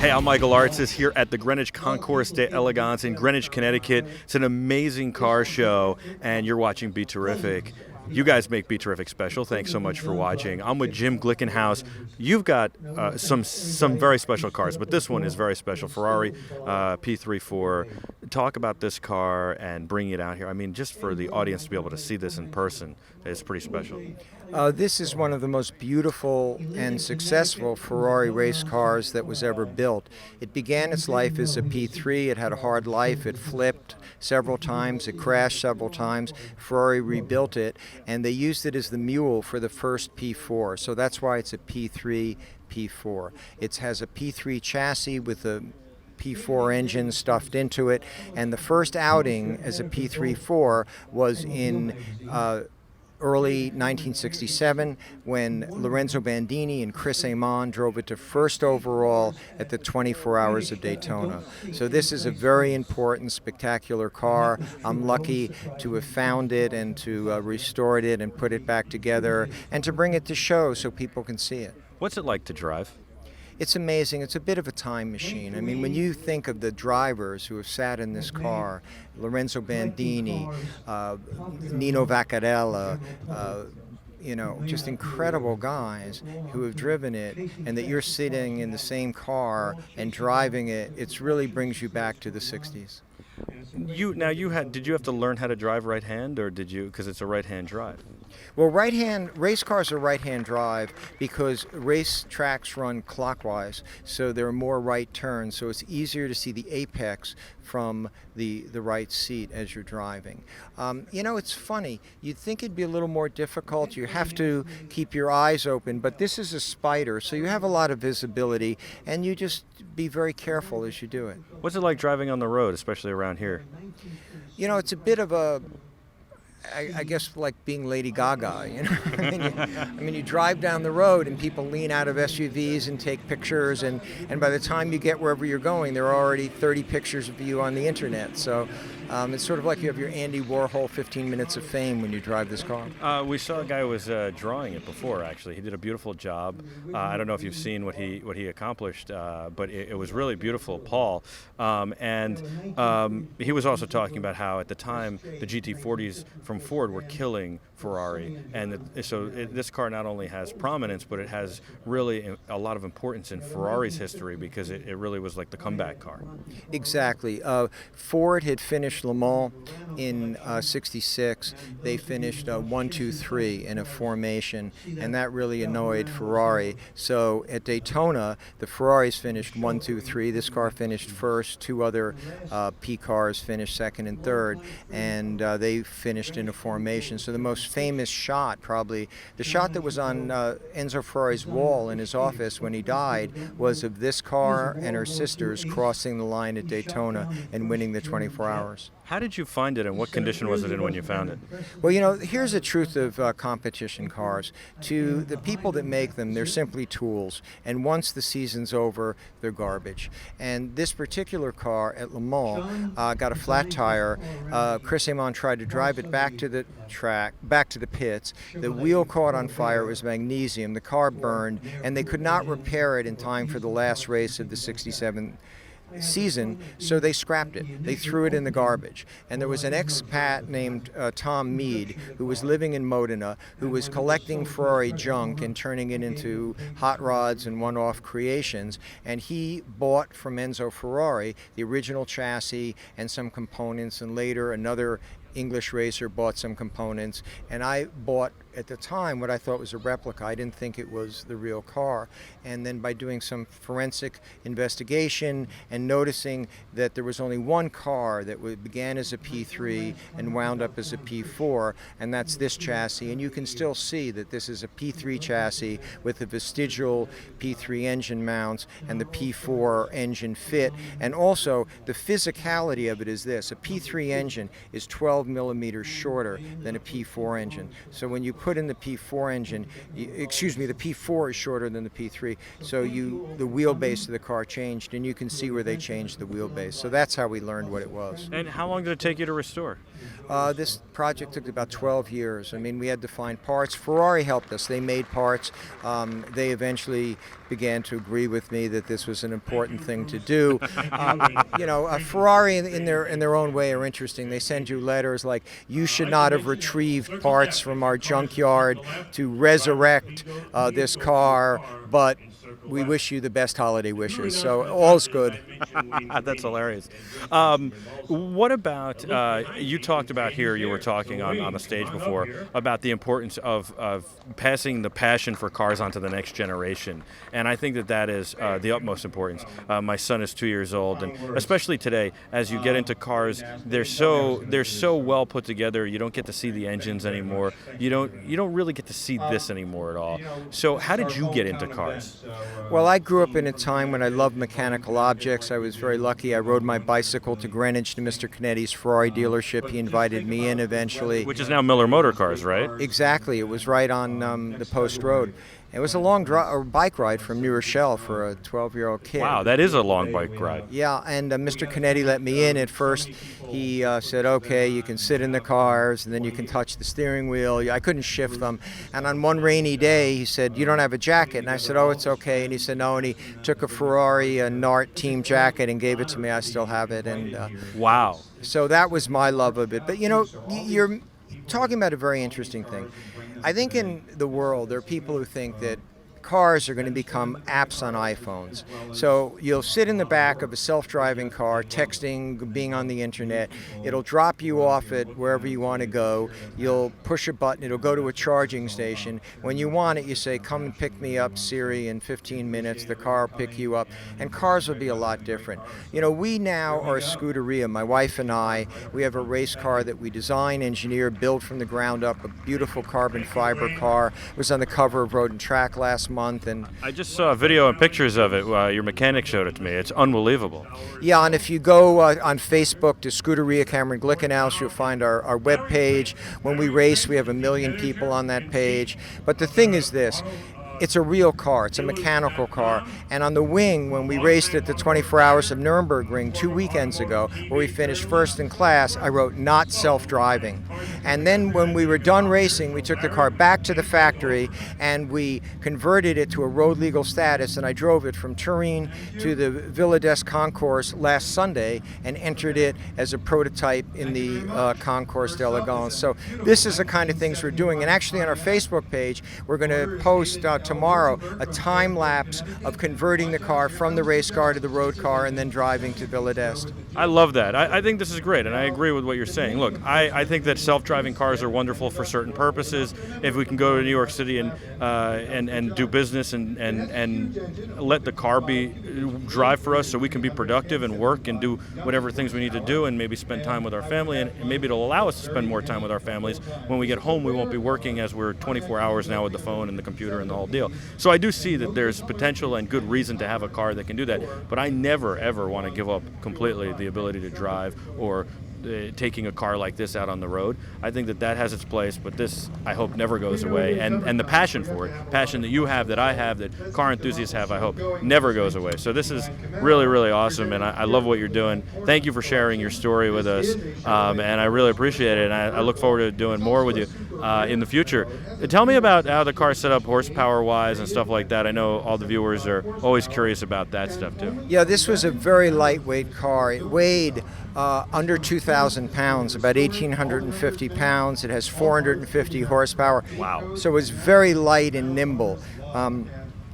Hey, I'm Michael Artsis here at the Greenwich Concours d'Elegance in Greenwich, Connecticut. It's an amazing car show, and you're watching BeTerrific. You guys make BeTerrific special. Thanks so much for watching. I'm with Jim Glickenhaus. You've got some very special cars, but this one is very special. Ferrari P34. Talk about this car and bringing it out here. I mean, just for the audience to be able to see this in person, it's pretty special. This is one of the most beautiful and successful Ferrari race cars that was ever built. It began its life as a P3. It had a hard life. It flipped several times. It crashed several times. Ferrari rebuilt it, and they used it as the mule for the first P4. So that's why it's a P3 P4. It has a P3 chassis with a P4 engine stuffed into it, and the first outing as a P34 was in early 1967 when Lorenzo Bandini and Chris Amon drove it to first overall at the 24 Hours of Daytona. So this is a very important, spectacular car. I'm lucky to have found it and to restore it and put it back together and to bring it to show so people can see it. What's it like to drive? It's amazing. It's a bit of a time machine. I mean, when you think of the drivers who have sat in this car, Lorenzo Bandini, Nino Vaccarella, just incredible guys who have driven it, and that you're sitting in the same car and driving it, it really brings you back to the 60s. Did you have to learn how to drive right hand, or did you, because it's a right hand drive? Well, race cars are right-hand drive because race tracks run clockwise, so there are more right turns, so it's easier to see the apex from the right seat as you're driving. It's funny. You'd think it'd be a little more difficult. You have to keep your eyes open, but this is a Spider, so you have a lot of visibility, and you just be very careful as you do it. What's it like driving on the road, especially around here? It's a bit of I guess like being Lady Gaga, you drive down the road and people lean out of SUVs and take pictures, and by the time you get wherever you're going, there are already 30 pictures of you on the internet. So it's sort of like you have your Andy Warhol 15 minutes of fame when you drive this car. We saw a guy who was drawing it before, actually. He did a beautiful job. I don't know if you've seen what he accomplished, but it was really beautiful, Paul. He was also talking about how at the time the GT40s from Ford were killing Ferrari, and this car not only has prominence, but it has really a lot of importance in Ferrari's history because it really was like the comeback car. Exactly. Ford had finished Le Mans in '66. They finished 1, 2, 3 in a formation, and that really annoyed Ferrari. So at Daytona, the Ferraris finished 1, 2, 3. This car finished first. Two other P cars finished second and third, and they finished in a formation. So the most famous shot, probably the shot that was on Enzo Ferrari's wall in his office when he died, was of this car and her sisters crossing the line at Daytona and winning the 24 Hours. How did you find it, and what condition was it in when you found it? Well, here's the truth of competition cars. To the people that make them, they're simply tools, and once the season's over, they're garbage. And this particular car at Le Mans got a flat tire. Chris Amon tried to drive it back to the track, back to the pits. The wheel caught on fire. It was magnesium. The car burned, and they could not repair it in time for the last race of the '67 season, so they scrapped it. They threw it in the garbage. And there was an expat named Tom Mead, who was living in Modena, who was collecting Ferrari junk and turning it into hot rods and one-off creations, and he bought from Enzo Ferrari the original chassis and some components, and later another English racer bought some components, and I bought at the time what I thought was a replica. I didn't think it was the real car. And then by doing some forensic investigation and noticing that there was only one car that began as a P3 and wound up as a P4, and that's this chassis. And you can still see that this is a P3 chassis with the vestigial P3 engine mounts and the P4 engine fit. And also the physicality of it is this: a P3 engine is 12 12 millimeters shorter than a P4 engine. So when you put in the P4 engine, the P4 is shorter than the P3, so the wheelbase of the car changed, and you can see where they changed the wheelbase. So that's how we learned what it was. And how long did it take you to restore? This project took about 12 years. I mean, we had to find parts. Ferrari helped us. They made parts. They eventually began to agree with me that this was an important thing to do. Ferrari in their own way are interesting. They send you letters like, you should not have retrieved parts from our junkyard to resurrect this car, but we wish you the best holiday wishes. So all's good. That's hilarious. What about, you talked about here, you were talking on the stage before, about the importance of passing the passion for cars on to the next generation. And I think that is the utmost importance. My son is 2 years old, and especially today, as you get into cars, they're so well put together. You don't get to see the engines anymore. You don't really get to see this anymore at all. So how did you get into cars? Well, I grew up in a time when I loved mechanical objects. I was very lucky. I rode my bicycle to Greenwich to Mr. Canetti's Ferrari dealership. He invited me in eventually. Which is now Miller Motor Cars, right? Exactly. It was right on the Post Road. It was a long bike ride from New Rochelle for a 12-year-old kid. Wow, that is a long bike ride. Yeah, and Mr. Canetti let me in. At first, he said, okay, you can sit in the cars, and then you can touch the steering wheel. I couldn't shift them. And on one rainy day, he said, you don't have a jacket. And I said, oh, it's okay. And he said, no. And he took a Ferrari Nart team jacket and gave it to me. I still have it. And wow. So that was my love of it. But, you're talking about a very interesting thing. I think in the world, there are people who think that cars are going to become apps on iPhones. So you'll sit in the back of a self-driving car, texting, being on the internet. It'll drop you off at wherever you want to go. You'll push a button. It'll go to a charging station. When you want it, you say, come and pick me up, Siri, in 15 minutes. The car will pick you up. And cars will be a lot different. We now are a Scuderia. My wife and I, we have a race car that we design, engineer, build from the ground up, a beautiful carbon fiber car. It was on the cover of Road and Track last month. And I just saw a video and pictures of it. Your mechanic showed it to me. It's unbelievable. Yeah, and if you go on Facebook to Scuderia Cameron Glickenhaus, you'll find our web page. When we race, we have 1 million people on that page. But the thing is this. It's a real car. It's a mechanical car. And on the wing, when we raced at the 24 Hours of Nürburgring 2 weekends ago, where we finished first in class, I wrote, not self-driving. And then when we were done racing, we took the car back to the factory and we converted it to a road legal status. And I drove it from Turin to the Villa des Concours last Sunday and entered it as a prototype in the Concours d'Elegance. So this is the kind of things we're doing. And actually on our Facebook page, we're going to post tomorrow a time lapse of converting the car from the race car to the road car and then driving to Villa d'Este. I love that. I think this is great, and I agree with what you're saying. Look, I think that self-driving cars are wonderful for certain purposes. If we can go to New York City and do business and let the car drive for us so we can be productive and work and do whatever things we need to do and maybe spend time with our family, and maybe it'll allow us to spend more time with our families. When we get home, we won't be working as we're 24 hours now with the phone and the computer and the whole deal. So I do see that there's potential and good reason to have a car that can do that, but I never ever want to give up completely the ability to drive or taking a car like this out on the road. I think that has its place, but this, I hope, never goes away. And the passion for it, passion that you have, that I have, that car enthusiasts have, I hope, never goes away. So this is really, really awesome, and I love what you're doing. Thank you for sharing your story with us, and I really appreciate it, and I look forward to doing more with you in the future. Tell me about how the car's set up horsepower-wise and stuff like that. I know all the viewers are always curious about that stuff, too. Yeah, this was a very lightweight car. It weighed under 2,000 pounds, about 1,850 pounds. It has 450 horsepower. Wow. So it was very light and nimble.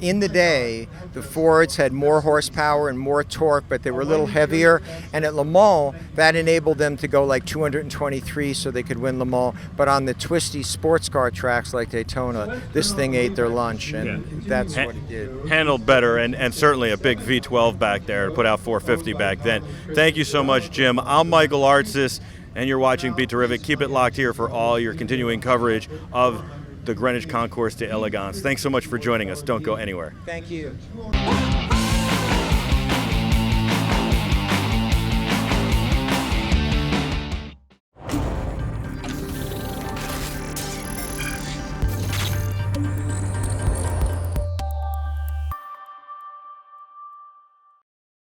In the day, the Fords had more horsepower and more torque, but they were a little heavier. And at Le Mans, that enabled them to go like 223 so they could win Le Mans. But on the twisty sports car tracks like Daytona, this thing ate their lunch, and that's what it did. Handled better, and certainly a big V12 back there to put out 450 back then. Thank you so much, Jim. I'm Michael Artsis, and you're watching BeTerrific. Keep it locked here for all your continuing coverage of the Greenwich Concours d'Elegance. Thanks so much for joining us. Don't go anywhere. Thank you.